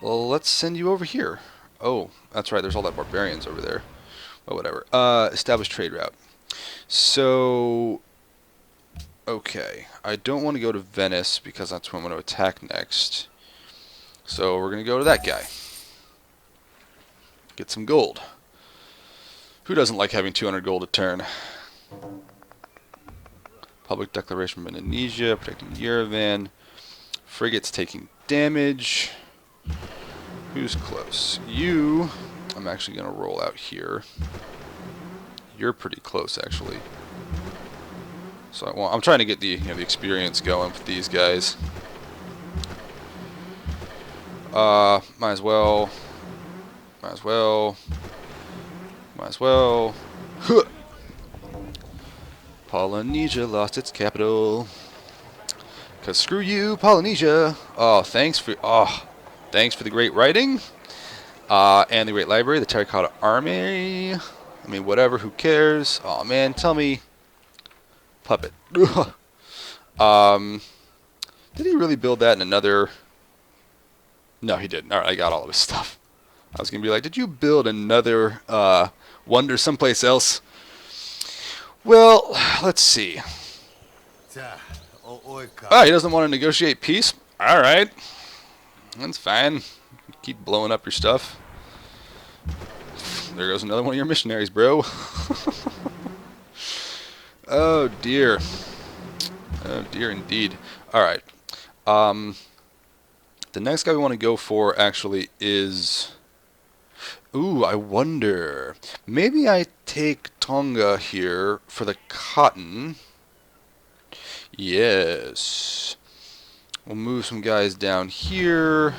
Well, let's send you over here. Oh, that's right. There's all that barbarians over there. Well, whatever. Establish trade route. So, okay. I don't want to go to Venice because that's where I'm going to attack next. So we're going to go to that guy. Get some gold. Who doesn't like having 200 gold a turn? Public declaration from Indonesia, protecting Yerevan. Frigates taking damage. Who's close? You, I'm actually going to roll out here. You're pretty close, actually. So I'm trying to get the experience going with these guys. Might as well. Might as well. Might as well. Huh. Polynesia lost its capital. Cause screw you, Polynesia. Thanks for the great writing. And the great library, the Terracotta Army. I mean, whatever. Who cares? Oh man, tell me, puppet. Did he really build that in another? No, he didn't. All right, I got all of his stuff. I was gonna be like, did you build another wonder someplace else? Well, let's see. Oh, he doesn't want to negotiate peace? Alright. That's fine. Keep blowing up your stuff. There goes another one of your missionaries, bro. Oh, dear. Oh, dear indeed. Alright. The next guy we want to go for, actually, is... Ooh, I wonder. Maybe I take Tonga here for the cotton. Yes. We'll move some guys down here.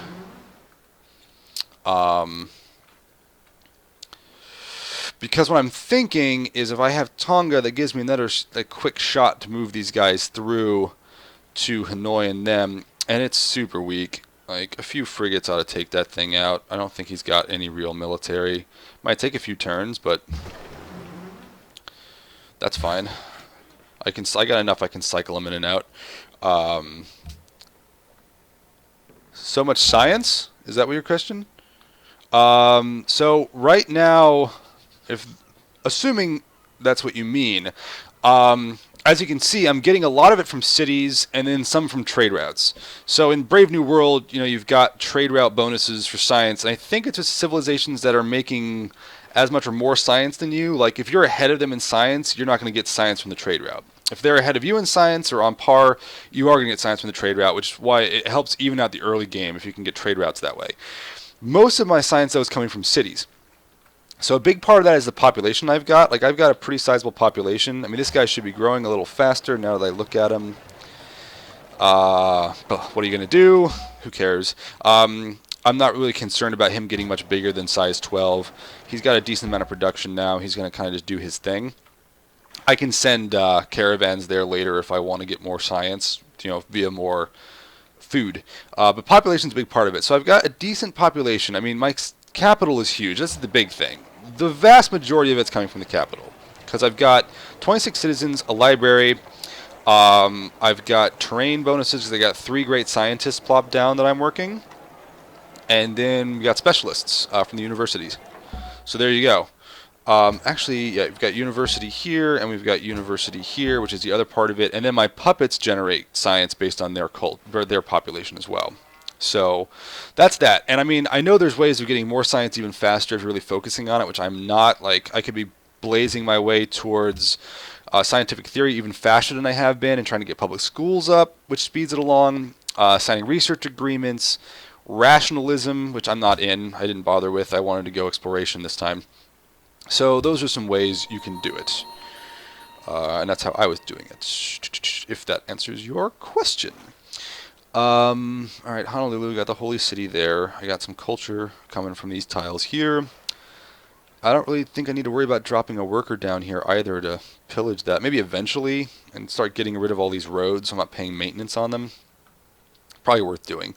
Because what I'm thinking is if I have Tonga, that gives me another quick shot to move these guys through to Hanoi and them. And it's super weak. Like, a few frigates ought to take that thing out. I don't think he's got any real military. Might take a few turns, but that's fine. I got enough I can cycle them in and out. So much science? Is that what your question? So right now, assuming that's what you mean, as you can see, I'm getting a lot of it from cities and then some from trade routes. So in Brave New World, you've got trade route bonuses for science, and I think it's just civilizations that are making as much or more science than you. Like, if you're ahead of them in science, you're not going to get science from the trade route. If they're ahead of you in science or on par, you are going to get science from the trade route, which is why it helps even out the early game if you can get trade routes that way. Most of my science, though, is coming from cities. So a big part of that is the population I've got. Like, I've got a pretty sizable population. I mean, this guy should be growing a little faster now that I look at him. What are you going to do? Who cares? I'm not really concerned about him getting much bigger than size 12. He's got a decent amount of production now. He's going to kind of just do his thing. I can send caravans there later if I want to get more science, via more food. But population's a big part of it. So I've got a decent population. I mean, my capital is huge. That's the big thing. The vast majority of it's coming from the capital. Because I've got 26 citizens, a library. I've got terrain bonuses because I got 3 great scientists plopped down that I'm working. And then we got specialists from the universities. So there you go. Actually, yeah, we've got university here, and we've got university here, which is the other part of it. And then my puppets generate science based on their population as well. So that's that. And I mean, I know there's ways of getting more science even faster if you're really focusing on it, which I'm not. Like, I could be blazing my way towards scientific theory even faster than I have been, and trying to get public schools up, which speeds it along. Signing research agreements, rationalism, which I'm not in. I didn't bother with. I wanted to go exploration this time. So those are some ways you can do it. And that's how I was doing it, if that answers your question. Alright, Honolulu, got the holy city there. I got some culture coming from these tiles here. I don't really think I need to worry about dropping a worker down here either to pillage that. Maybe eventually, and start getting rid of all these roads so I'm not paying maintenance on them. Probably worth doing.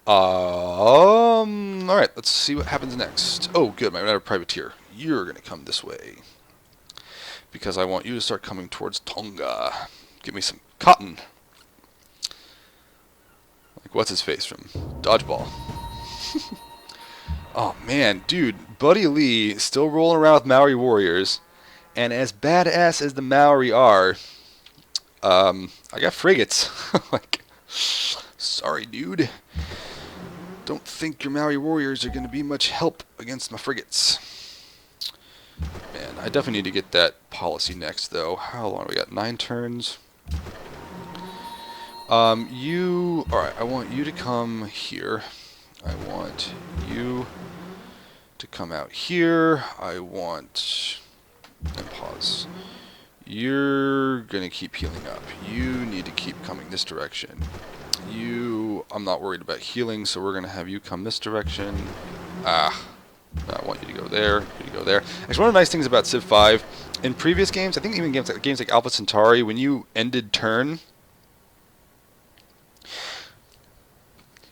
Alright, let's see what happens next. Oh, good, my another privateer. You're going to come this way. Because I want you to start coming towards Tonga. Give me some cotton. Like, what's his face from Dodgeball? Oh man, dude, Buddy Lee still rolling around with Maori warriors, and as badass as the Maori are, I got frigates. Like, sorry, dude. Don't think your Maori warriors are going to be much help against my frigates. Man, I definitely need to get that policy next, though. How long do we got? 9 turns. Alright, I want you to come here. I want you to come out here. I want... And pause. You're gonna keep healing up. You need to keep coming this direction. I'm not worried about healing, so we're gonna have you come this direction. I want you to go there. You to go there. Actually, one of the nice things about Civ 5, in previous games, I think even games like Alpha Centauri, when you ended turn,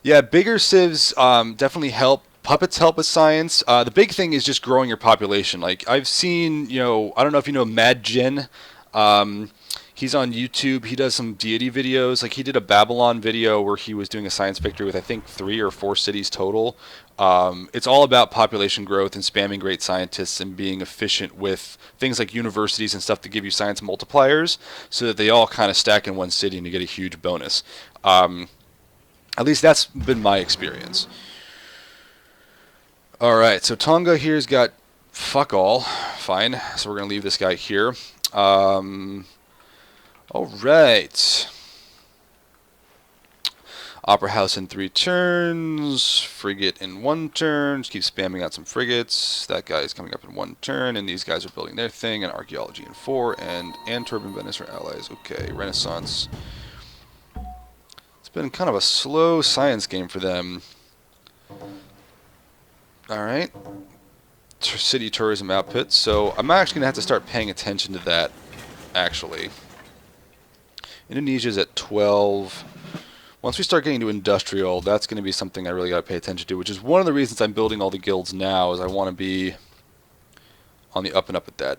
yeah, bigger civs definitely help. Puppets help with science. The big thing is just growing your population. Like, I've seen, I don't know if you know Mad Jin. He's on YouTube. He does some deity videos. Like, he did a Babylon video where he was doing a science victory with, I think, 3 or 4 cities total. It's all about population growth and spamming great scientists and being efficient with things like universities and stuff to give you science multipliers so that they all kind of stack in one city and you get a huge bonus. At least that's been my experience. Alright, so Tonga here's got fuck all. Fine. So we're going to leave this guy here. Alright. Opera House in 3 turns. Frigate in 1 turn. Just keep spamming out some frigates. That guy is coming up in 1 turn. And these guys are building their thing. And Archaeology in 4. And Antwerp and Venice are allies. Okay, Renaissance. It's been kind of a slow science game for them. Alright. City tourism output. So I'm actually going to have to start paying attention to that, actually. Indonesia's at 12. Once we start getting to industrial, that's going to be something I really got to pay attention to, which is one of the reasons I'm building all the guilds now, is I want to be on the up and up at that.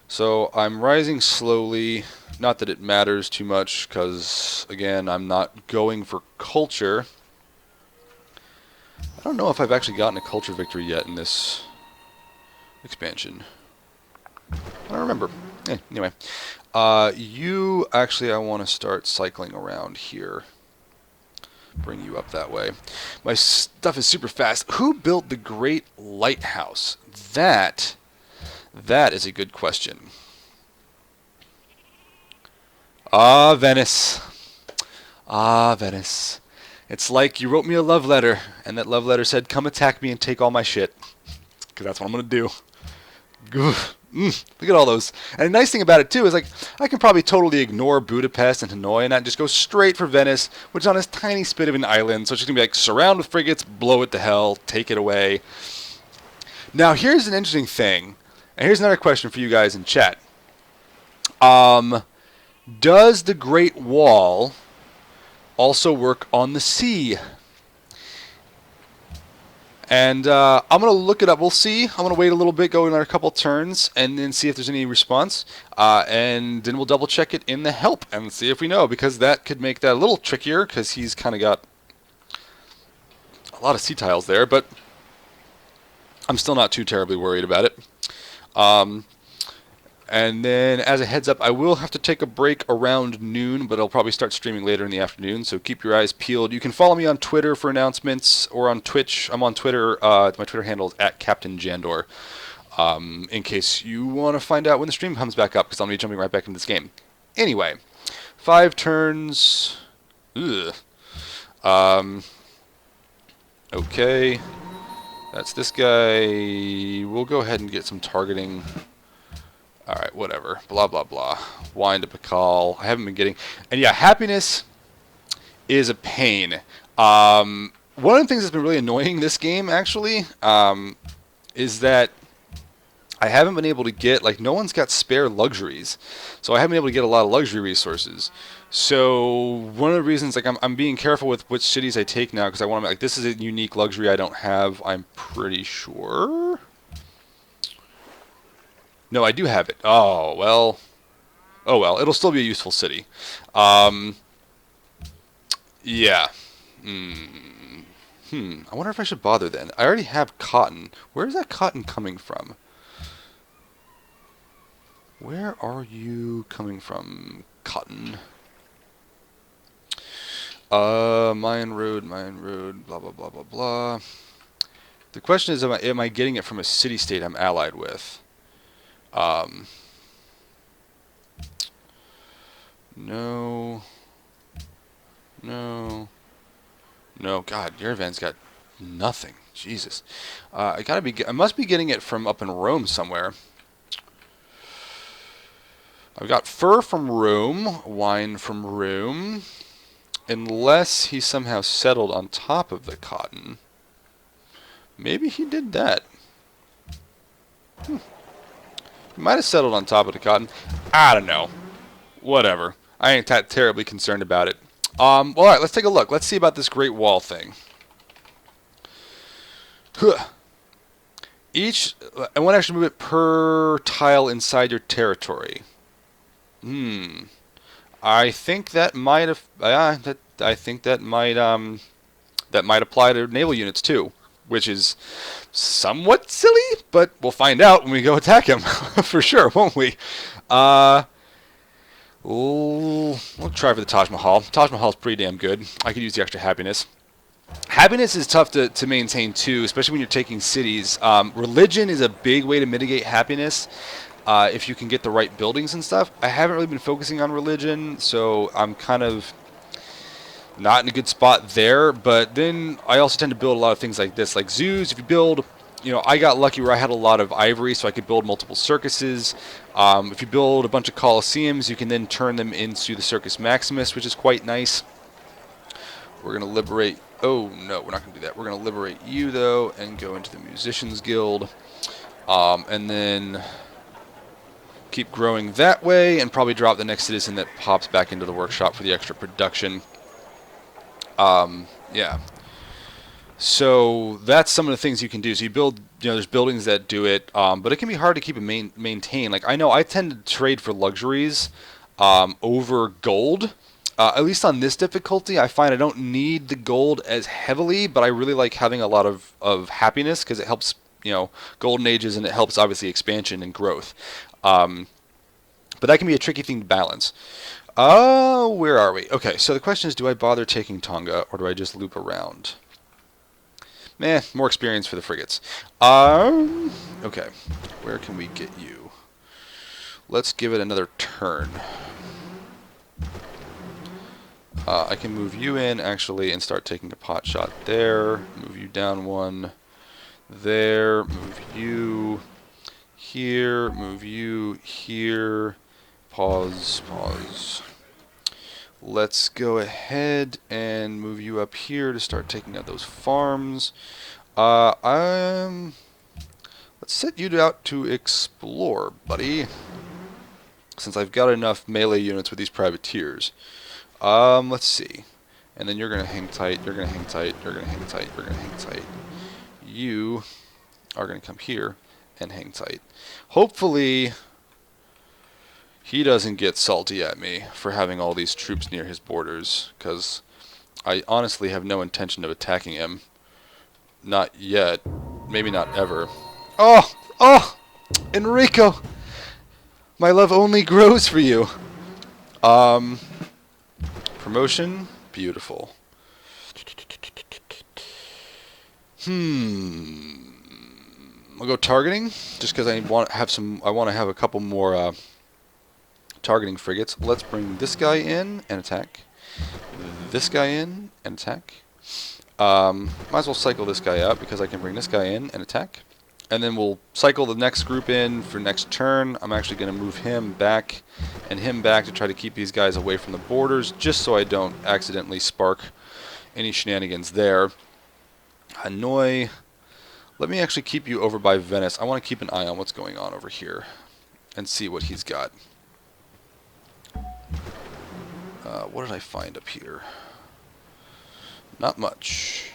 So I'm rising slowly. Not that it matters too much, because, again, I'm not going for culture. I don't know if I've actually gotten a culture victory yet in this expansion. I don't remember. Anyway. You, actually, I want to start cycling around here. Bring you up that way. My stuff is super fast. Who built the Great Lighthouse? That is a good question. Venice. Venice. It's like you wrote me a love letter, and that love letter said, come attack me and take all my shit. Because that's what I'm going to do. Look at all those. And the nice thing about it, too, is like I can probably totally ignore Budapest and Hanoi and not just go straight for Venice, which is on this tiny spit of an island. So it's just going to be like, surround with frigates, blow it to hell, take it away. Now, here's an interesting thing. And here's another question for you guys in chat. Does the Great Wall also work on the sea? And I'm going to look it up. We'll see. I'm going to wait a little bit, go another couple turns, and then see if there's any response. And then we'll double check it in the help and see if we know, because that could make that a little trickier, because he's kind of got a lot of sea tiles there, but I'm still not too terribly worried about it. And then, as a heads up, I will have to take a break around noon, but I'll probably start streaming later in the afternoon, so keep your eyes peeled. You can follow me on Twitter for announcements, or on Twitch. I'm on Twitter. My Twitter handle is @CaptainJandor, in case you want to find out when the stream comes back up, because I'll be jumping right back into this game. Anyway, 5 turns. Ugh. Okay. That's this guy. We'll go ahead and get some targeting. Alright, whatever. Blah, blah, blah. Wine to Pakal. I haven't been getting... And yeah, happiness is a pain. One of the things that's been really annoying this game, actually, is that I haven't been able to get... Like, no one's got spare luxuries. So I haven't been able to get a lot of luxury resources. So one of the reasons, like, I'm being careful with which cities I take now, because I want to... Like, this is a unique luxury I don't have, I'm pretty sure... No, I do have it. Oh, well. Oh, well. It'll still be a useful city. Yeah. I wonder if I should bother then. I already have cotton. Where is that cotton coming from? Where are you coming from, cotton? Mayan Road, blah, blah, blah, blah, blah. The question is, am I getting it from a city-state I'm allied with? No. No. No, God, Yerevan's got nothing. Jesus. I must be getting it from up in Rome somewhere. I've got fur from Rome, wine from Rome, unless he somehow settled on top of the cotton. Maybe he did that. He might have settled on top of the cotton. I don't know. Whatever. I ain't that terribly concerned about it. Alright, let's take a look. Let's see about this Great Wall thing. I want to actually move it per tile inside your territory. I think that might have. I think that might apply to naval units too, which is somewhat silly, but we'll find out when we go attack him for sure, won't we? We'll try for the Taj Mahal. Taj Mahal's pretty damn good. I could use the extra happiness. Happiness is tough to maintain too, especially when you're taking cities. Religion is a big way to mitigate happiness. If you can get the right buildings and stuff. I haven't really been focusing on religion, so I'm kind of not in a good spot there. But then I also tend to build a lot of things like this, like zoos. If you build, I got lucky where I had a lot of ivory, so I could build multiple circuses. If you build a bunch of coliseums, you can then turn them into the Circus Maximus, which is quite nice. We're going to liberate... Oh, no, we're not going to do that. We're going to liberate you, though, and go into the Musicians Guild. And then keep growing that way, and probably drop the next citizen that pops back into the workshop for the extra production. Yeah. So that's some of the things you can do. So you build, there's buildings that do it, but it can be hard to keep it maintain. Like, I know I tend to trade for luxuries over gold. At least on this difficulty, I find I don't need the gold as heavily, but I really like having a lot of happiness because it helps, golden ages, and it helps obviously expansion and growth. But that can be a tricky thing to balance. Oh, where are we? Okay, so the question is, do I bother taking Tonga, or do I just loop around? More experience for the frigates. Okay, where can we get you? Let's give it another turn. I can move you in, actually, and start taking a pot shot there. Move you down one. There. Move you here. Move you here. Pause. Pause. Let's go ahead and move you up here to start taking out those farms. Let's set you out to explore, buddy. Since I've got enough melee units with these privateers. Let's see. And then you're going to hang tight, you're going to hang tight, you're going to hang tight, you're going to hang tight. You are going to come here and hang tight. Hopefully, he doesn't get salty at me for having all these troops near his borders, because I honestly have no intention of attacking him. Not yet. Maybe not ever. Oh! Enrico! My love only grows for you. Promotion, beautiful. I'll go targeting, just because I want to have a couple more targeting frigates. Let's bring this guy in and attack. This guy in and attack. Might as well cycle this guy out because I can bring this guy in and attack. And then we'll cycle the next group in for next turn. I'm actually going to move him back and him back to try to keep these guys away from the borders, just so I don't accidentally spark any shenanigans there. Hanoi. Let me actually keep you over by Venice. I want to keep an eye on what's going on over here and see what he's got. What did I find up here? Not much.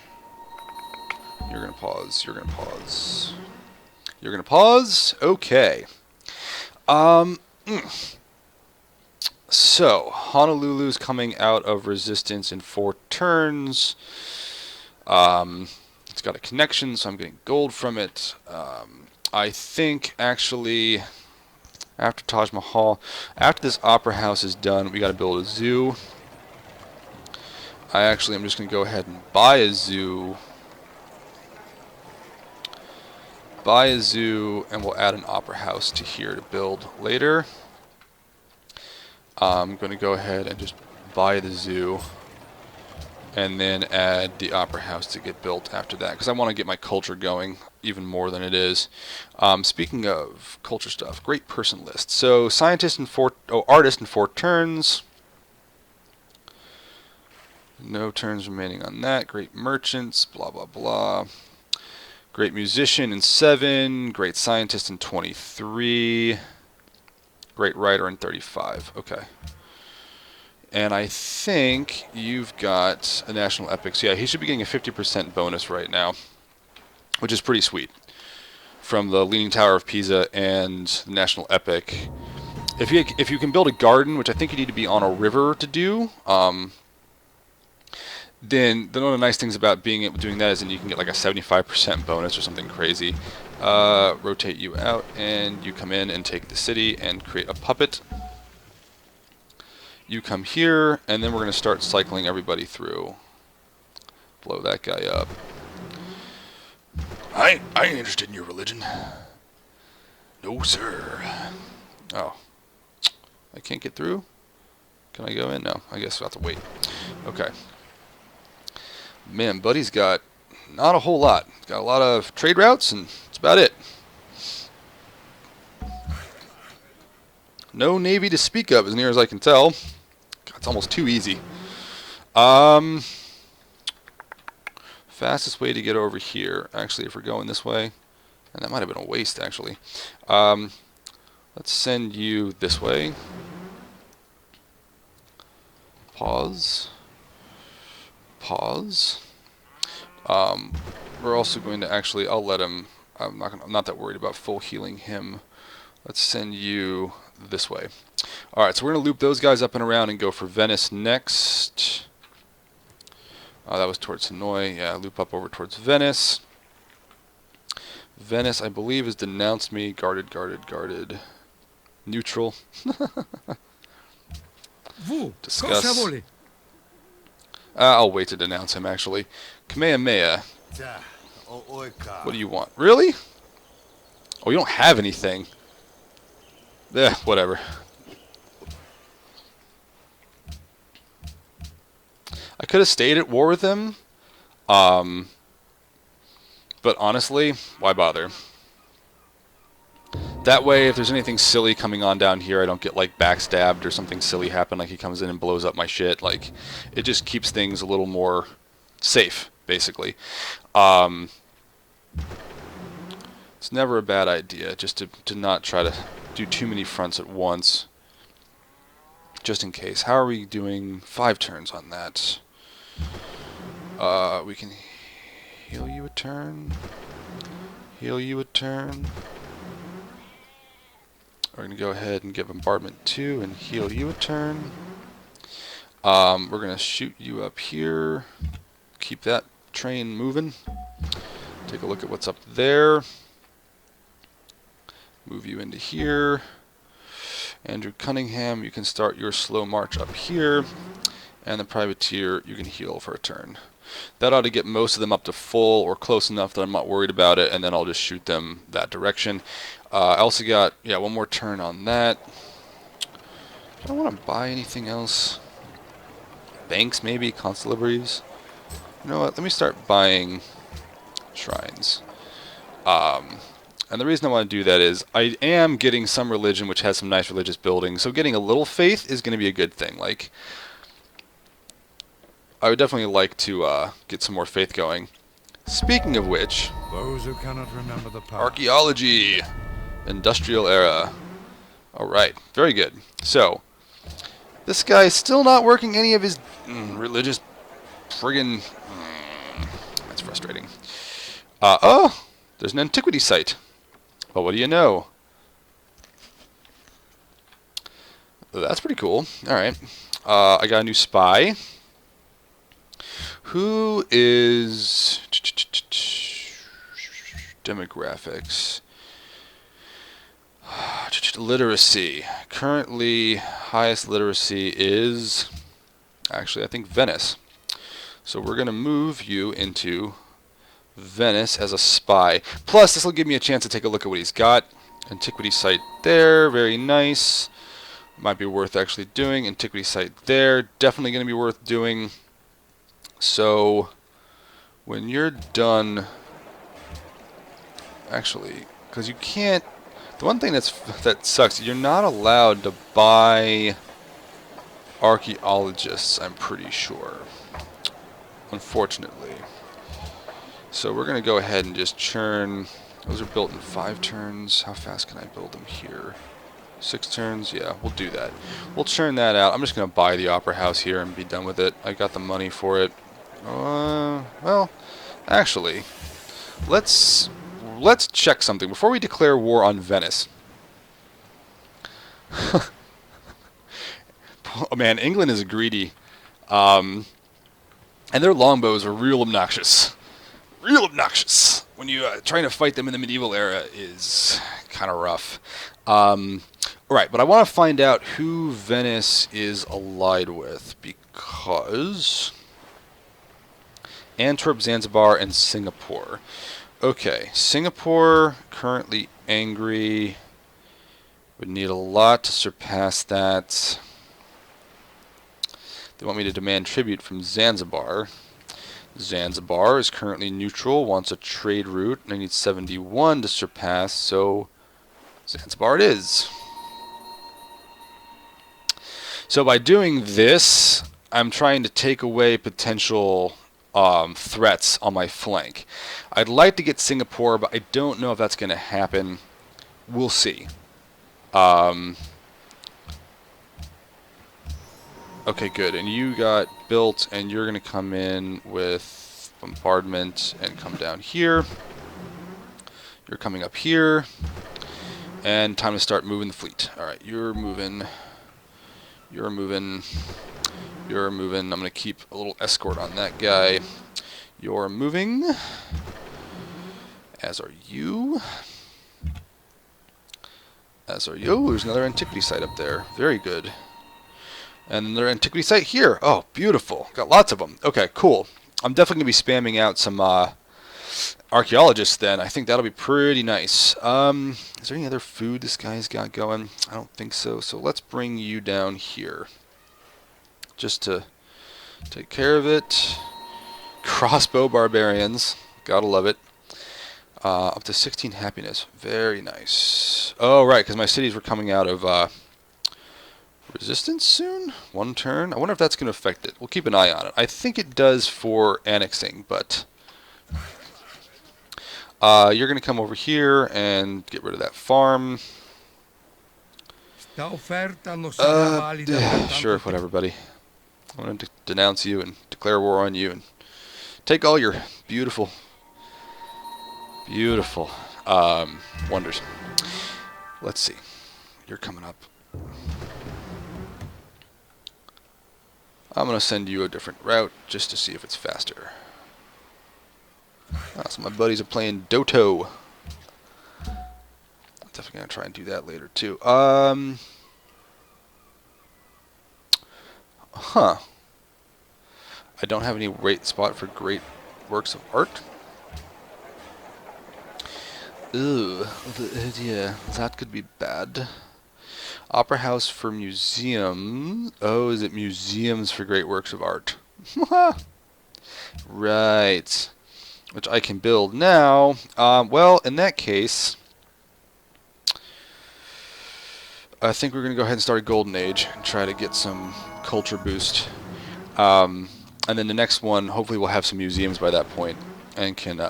You're going to pause. You're going to pause. You're going to pause? Okay. So, Honolulu's coming out of resistance in 4 turns. It's got a connection, so I'm getting gold from it. I think, actually, after Taj Mahal, after this opera house is done, we got to build a zoo. I'm just going to go ahead and buy a zoo. And we'll add an opera house to here to build later. I'm going to go ahead and just buy the zoo and then add the opera house to get built after that, because I want to get my culture going even more than it is. Speaking of culture stuff, great person list. So artist in 4 turns. No turns remaining on that. Great merchants, blah blah blah. Great musician in 7. Great scientist in 23. Great writer in 35. Okay. And I think you've got a national epic. So yeah, he should be getting a 50% bonus right now, which is pretty sweet, from the Leaning Tower of Pisa and the national epic. If you can build a garden, which I think you need to be on a river to do, then one of the nice things about doing that is that you can get like a 75% bonus or something crazy. Rotate you out, and you come in and take the city and create a puppet. You come here, and then we're going to start cycling everybody through. Blow that guy up. I ain't interested in your religion. No, sir. Oh. I can't get through? Can I go in? No. I guess I'll have to wait. Okay. Man, Buddy's got not a whole lot. He's got a lot of trade routes, and that's about it. No navy to speak of, as near as I can tell. God, it's almost too easy. Fastest way to get over here. Actually, if we're going this way, and that might have been a waste, actually. Let's send you this way. Pause. We're also going to actually, I'll let him, I'm not that worried about full healing him. Let's send you this way. Alright, so we're going to loop those guys up and around and go for Venice next. That was towards Hanoi. Yeah, loop up over towards Venice. Venice, I believe, has denounced me. Guarded. Neutral. Discuss. I'll wait to denounce him, actually. Kamehameha. What do you want? Really? Oh, you don't have anything. Yeah, whatever. I could have stayed at war with him. But honestly, why bother? That way, if there's anything silly coming on down here, I don't get, like, backstabbed or something silly happen, like he comes in and blows up my shit. Like, it just keeps things a little more safe, basically. It's never a bad idea just to not try to do too many fronts at once, just in case. How are we doing? 5 turns on that. We can heal you a turn. Heal you a turn. We're going to go ahead and give bombardment 2 and heal you a turn. We're going to shoot you up here. Keep that train moving. Take a look at what's up there. Move you into here. Andrew Cunningham, you can start your slow march up here. And the privateer, you can heal for a turn. That ought to get most of them up to full or close enough that I'm not worried about it, and then I'll just shoot them that direction. I also got, yeah, one more turn on that. I don't want to buy anything else. Banks, maybe? Constabularies? You know what? Let me start buying shrines. And the reason I want to do that is I am getting some religion which has some nice religious buildings, so getting a little faith is going to be a good thing. Like, I would definitely like to get some more faith going. Speaking of which, those who cannot remember the past. Archaeology, industrial era. Alright, very good. So, this guy's still not working any of his religious friggin... that's frustrating. Oh, there's an antiquity site. Well, what do you know? That's pretty cool. Alright. I got a new spy. Who is demographics? Literacy. Currently, highest literacy is actually, I think, Venice. So we're going to move you into Venice as a spy. Plus, this will give me a chance to take a look at what he's got. Antiquity site there, very nice. Might be worth actually doing. Antiquity site there, definitely going to be worth doing. So, when you're done, actually, because you can't, the one thing that sucks, you're not allowed to buy archaeologists, I'm pretty sure, unfortunately. So we're going to go ahead and just churn. Those are built in 5 turns. How fast can I build them here? 6 turns? Yeah, we'll do that. We'll churn that out. I'm just going to buy the Opera House here and be done with it. I got the money for it. Well, actually, let's check something before we declare war on Venice. Oh man, England is greedy. And their longbows are real obnoxious. Real obnoxious. When you trying to fight them in the medieval era is kind of rough. Alright, but I want to find out who Venice is allied with, because Antwerp, Zanzibar, and Singapore. Okay, Singapore currently angry. Would need a lot to surpass that. They want me to demand tribute from Zanzibar. Zanzibar is currently neutral, wants a trade route, and I need 71 to surpass, so Zanzibar it is. So by doing this, I'm trying to take away potential threats on my flank. I'd like to get Singapore, but I don't know if that's going to happen. We'll see. Okay, good. And you got built, and you're going to come in with bombardment and come down here. You're coming up here. And time to start moving the fleet. Alright, you're moving. You're moving. You're moving. I'm going to keep a little escort on that guy. You're moving. As are you. As are you. There's another antiquity site up there. Very good. And another antiquity site here. Oh, beautiful. Got lots of them. Okay, cool. I'm definitely going to be spamming out some archaeologists then. I think that'll be pretty nice. Is there any other food this guy's got going? I don't think so. So let's bring you down here. Just to take care of it. Crossbow barbarians. Gotta love it. Up to 16 happiness. Very nice. Oh, right, because my cities were coming out of resistance soon? 1 turn? I wonder if that's going to affect it. We'll keep an eye on it. I think it does for annexing, but you're going to come over here and get rid of that farm. Sure, whatever, buddy. I'm going to denounce you and declare war on you and take all your beautiful wonders. Let's see. You're coming up. I'm going to send you a different route just to see if it's faster. So my buddies are playing Doto. I'm definitely going to try and do that later too. Huh. I don't have any great spot for great works of art. Ooh, yeah, that could be bad. Opera House for museum. Oh, is it museums for great works of art? Right. Which I can build now. Well, in that case, I think we're going to go ahead and start a Golden Age and try to get some culture boost. And then the next one, hopefully we'll have some museums by that point and can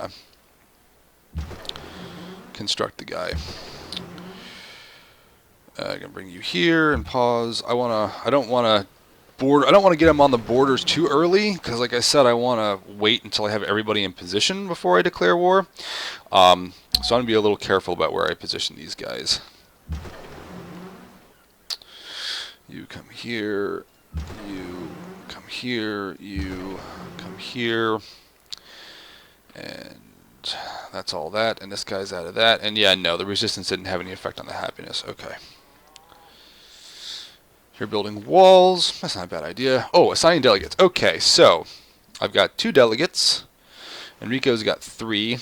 construct the guy. I'm gonna bring you here and pause. I don't want to get them on the borders too early because, like I said, I want to wait until I have everybody in position before I declare war. So I'm gonna be a little careful about where I position these guys. You come here. You come here, you come here, and that's all that, and this guy's out of that, and yeah, no, the resistance didn't have any effect on the happiness. Okay. You're building walls. That's not a bad idea. Oh, assigning delegates. Okay, so I've got 2 delegates. Enrico's got 3.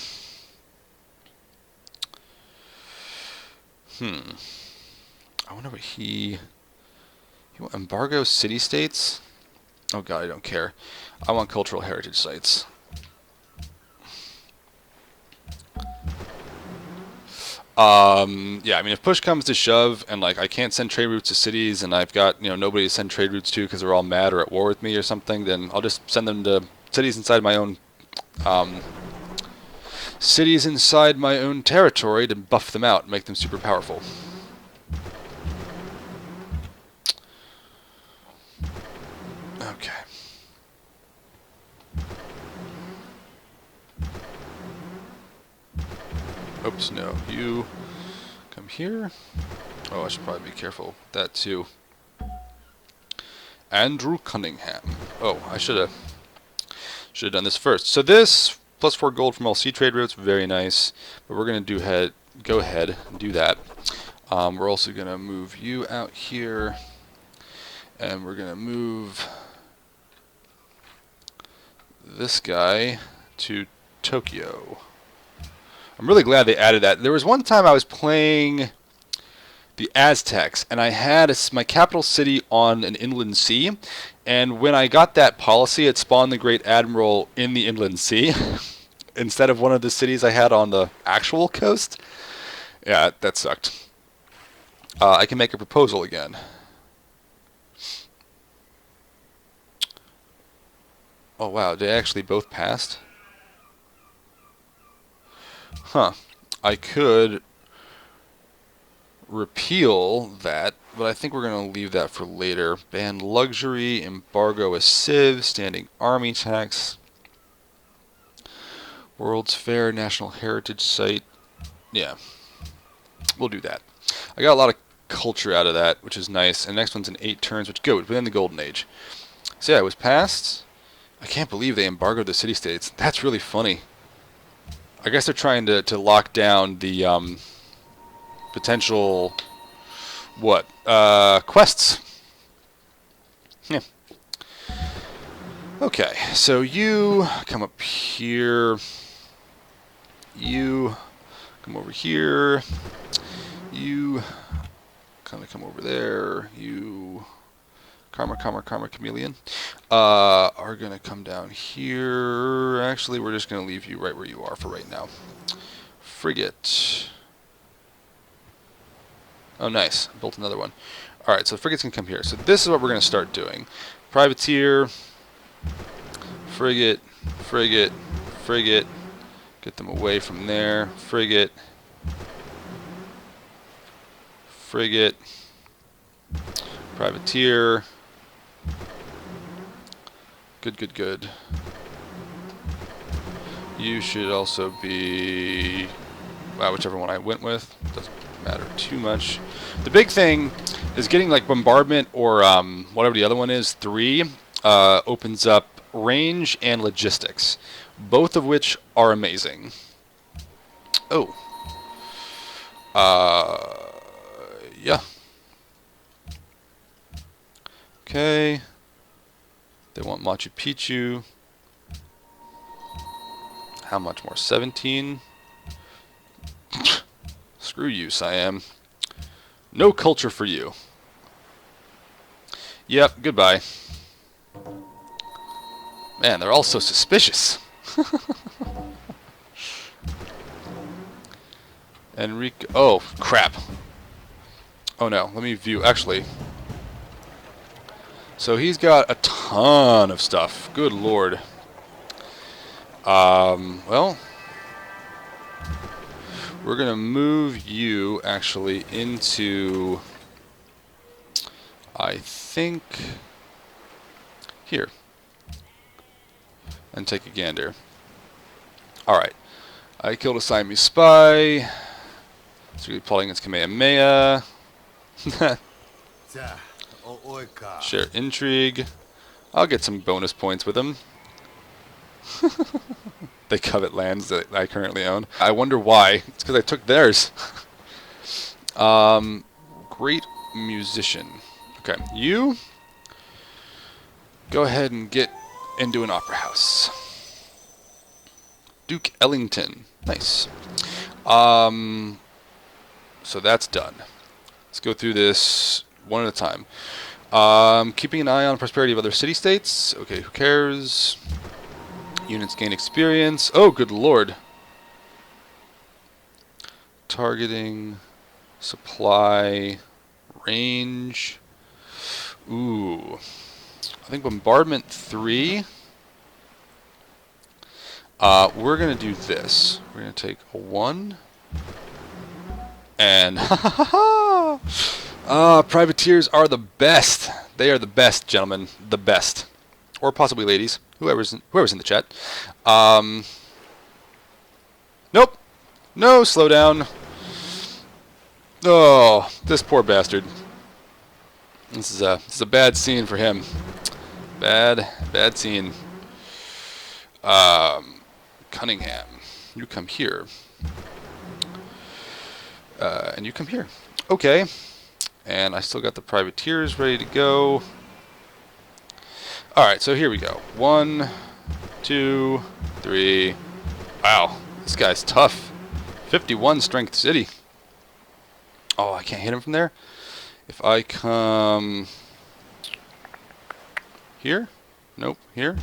I wonder what he want embargo city-states? Oh god, I don't care. I want cultural heritage sites. Yeah, I mean, if push comes to shove, and like I can't send trade routes to cities, and I've got nobody to send trade routes to because they're all mad or at war with me or something, then I'll just send them to cities inside my own territory to buff them out and make them super powerful. Okay. Oops, no. You come here. Oh, I should probably be careful with that too. Andrew Cunningham. Oh, I should have done this first. So this plus 4 gold from all sea trade routes, very nice. But we're gonna go ahead and do that. We're also gonna move you out here, and we're gonna move this guy to Tokyo. I'm really glad they added that. There was one time I was playing the Aztecs, and I had my capital city on an inland sea, and when I got that policy, it spawned the Great Admiral in the inland sea instead of one of the cities I had on the actual coast. Yeah, that sucked. I can make a proposal again. Oh wow, they actually both passed? Huh. I could repeal that, but I think we're going to leave that for later. Ban luxury, embargo a civ, standing army tax, World's Fair, National Heritage Site. Yeah, we'll do that. I got a lot of culture out of that, which is nice. And the next one's in 8 turns, which good, within the Golden Age. So yeah, it was passed. I can't believe they embargoed the city-states. That's really funny. I guess they're trying to lock down the potential quests. Yeah. Okay, so you come up here. You come over here. You kind of come over there. You Karma Chameleon are going to come down here. Actually, we're just going to leave you right where you are for right now. Frigate. Oh, nice. Built another one. Alright, so frigates can come here. So this is what we're going to start doing. Privateer. Frigate. Frigate. Frigate. Get them away from there. Frigate. Frigate. Privateer. Good, good, good. You should also be... Wow, whichever one I went with. Doesn't matter too much. The big thing is getting like bombardment or whatever the other one is, 3, opens up range and logistics. Both of which are amazing. Oh. Yeah. Okay. They want Machu Picchu. How much more? 17? Screw you, Siam. No culture for you. Yep, goodbye. Man, they're all so suspicious. Enrique. Oh, crap. Oh no, let me view. Actually. So he's got a ton of stuff. Good lord. Well. We're going to move you, actually, into... I think... here. And take a gander. Alright. I killed a Siamese spy. So plotting against Kamehameha. Share intrigue. I'll get some bonus points with them. They covet lands that I currently own. I wonder why. It's because I took theirs. Great musician. Okay, you go ahead and get into an opera house. Duke Ellington. Nice. So that's done. Let's go through this one at a time. Keeping an eye on prosperity of other city-states. Okay, who cares? Units gain experience. Oh, good lord. Targeting, supply, range. Ooh. I think bombardment 3. We're going to do this. We're going to take a 1. And privateers are the best. They are the best, gentlemen. The best. Or possibly ladies. Whoever's in the chat. Nope. No, slow down. Oh, this poor bastard. This is a bad scene for him. Bad scene. Cunningham, you come here. And you come here. Okay. And I still got the privateers ready to go. Alright, so here we go. 1, 2, 3. Wow, this guy's tough. 51 strength city. Oh, I can't hit him from there? If I come here? Nope, here?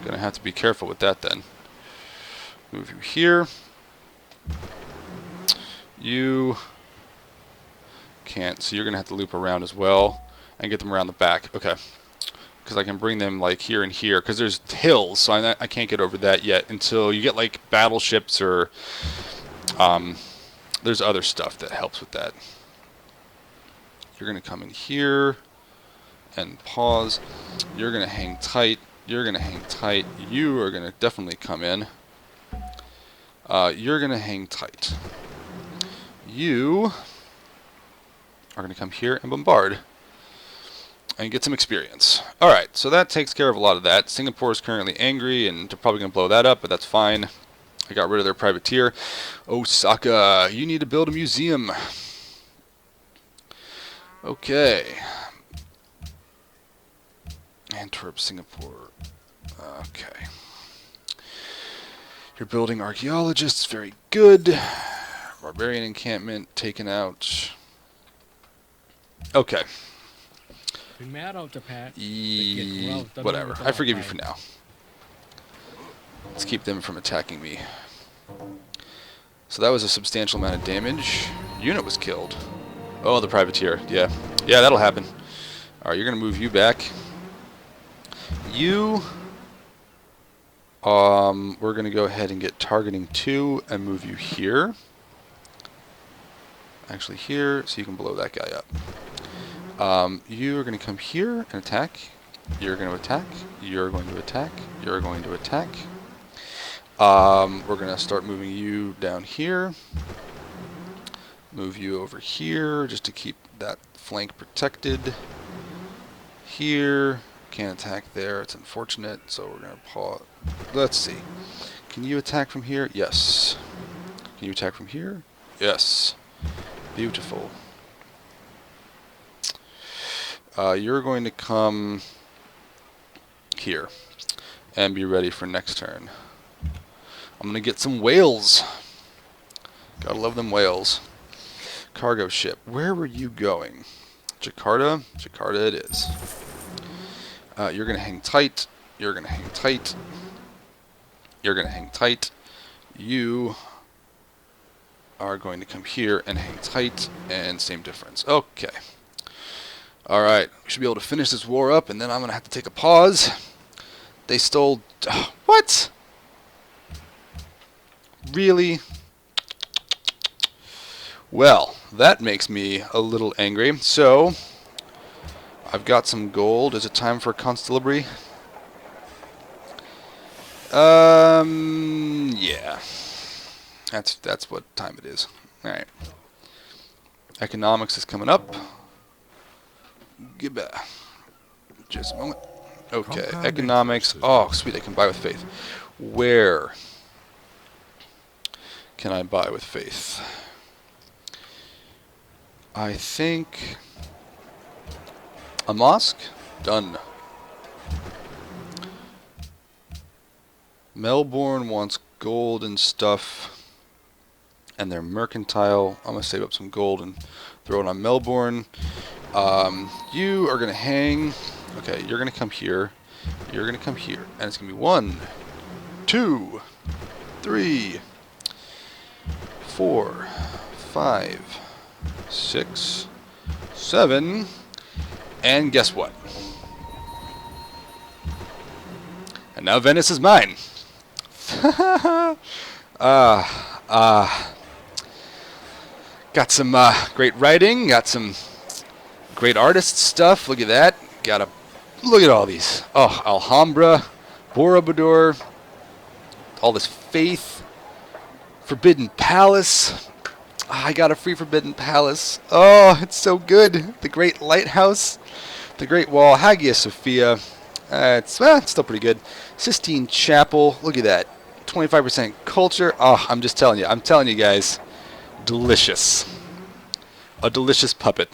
Gonna have to be careful with that then. Move you here. You can't, so you're gonna have to loop around as well and get them around the back. Okay. Because I can bring them like here and here, because there's hills, so I can't get over that yet until you get like battleships or there's other stuff that helps with that. You're gonna come in here and pause. You're gonna hang tight. You're gonna hang tight. You are gonna definitely come in. You're gonna hang tight. You are gonna come here and bombard and get some experience. Alright, so that takes care of a lot of that. Singapore is currently angry, and they're probably going to blow that up, but that's fine. I got rid of their privateer. Osaka, you need to build a museum. Okay. Antwerp, Singapore. Okay. You're building archaeologists, very good. Barbarian encampment taken out. Okay. Whatever. I forgive you for now. Let's keep them from attacking me. So that was a substantial amount of damage. Unit was killed. Oh, the privateer. Yeah. Yeah, that'll happen. Alright, you're going to move you back. You... we're going to go ahead and get targeting 2 and move you here. Actually here, so you can blow that guy up. You are going to come here and attack. You're going to attack. You're going to attack. You're going to attack. We're going to start moving you down here. Move you over here just to keep that flank protected. Here. Can't attack there. It's unfortunate. So we're going to pause. Let's see. Can you attack from here? Yes. Can you attack from here? Yes. Beautiful. You're going to come here and be ready for next turn. I'm going to get some whales. Gotta love them whales. Cargo ship. Where were you going? Jakarta? Jakarta it is. You're going to hang tight. You're going to hang tight. You're going to hang tight. You are going to come here and hang tight, and same difference. Okay. Alright, we should be able to finish this war up, and then I'm going to have to take a pause. They stole... what? Really? Well, that makes me a little angry. So, I've got some gold. Is it time for constabulary? Yeah. That's what time it is. Alright. Economics is coming up. Just a moment. Okay, Compound economics. interest is Oh, what- sweet, I can buy with faith. Where can I buy with faith? I think a mosque? Done. Melbourne wants gold and stuff, and they're mercantile. I'm going to save up some gold and throw it on Melbourne. You are going to hang. Okay, you're going to come here. You're going to come here. And it's going to be 1, 2, 3, 4, 5, 6, 7. And guess what? And now Venice is mine. Got some great writing. Got some great artist stuff. Look at that. Look at all these. Oh, Alhambra, Borobudur, all this faith, Forbidden Palace. I got a free Forbidden Palace. Oh, it's so good. The Great Lighthouse, the Great Wall, Hagia Sophia. It's still pretty good. Sistine Chapel. Look at that. 25% culture. Oh, I'm just telling you. I'm telling you guys. Delicious. A delicious puppet.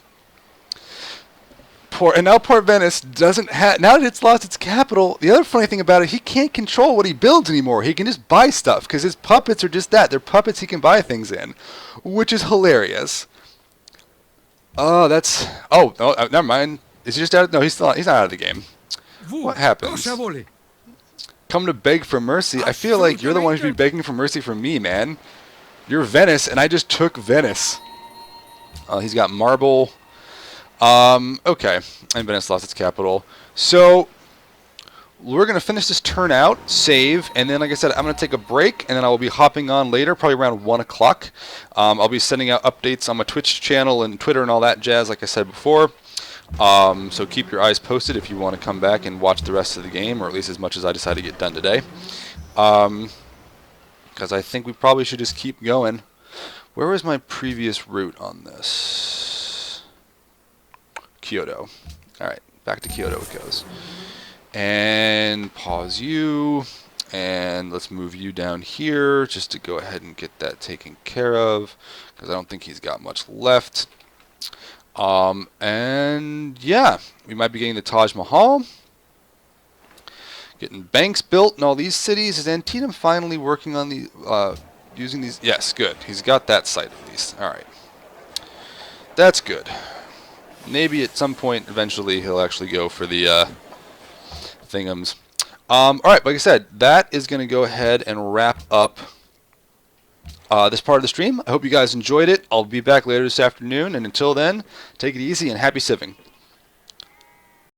And now Port Venice doesn't have, now that it's lost its capital, the other funny thing about it, he can't control what he builds anymore. He can just buy stuff because his puppets are just that. They're puppets he can buy things in, which is hilarious. Oh, never mind. Is he just out? No, he's not out of the game. What happens? Come to beg for mercy. I feel like you're the one who should be begging for mercy from me, man. You're Venice, and I just took Venice. He's got marble. Okay. And Venice lost its capital. So, we're going to finish this turn out, save, and then, like I said, I'm going to take a break, and then I will be hopping on later, probably around 1 o'clock. I'll be sending out updates on my Twitch channel and Twitter and all that jazz, like I said before. So keep your eyes posted if you want to come back and watch the rest of the game, or at least as much as I decide to get done today. Because I think we probably should just keep going. Where was my previous route on this? Kyoto. Alright, back to Kyoto it goes. And pause you. And let's move you down here just to go ahead and get that taken care of. Because I don't think he's got much left. And yeah, we might be getting the Taj Mahal. Getting banks built in all these cities. Is Antietam finally working on the using these? Yes, good. He's got that site at least. All right, that's good. Maybe at some point, eventually, he'll actually go for the thingums. All right, like I said, that is going to go ahead and wrap up this part of the stream. I hope you guys enjoyed it. I'll be back later this afternoon, and until then, take it easy and happy siving.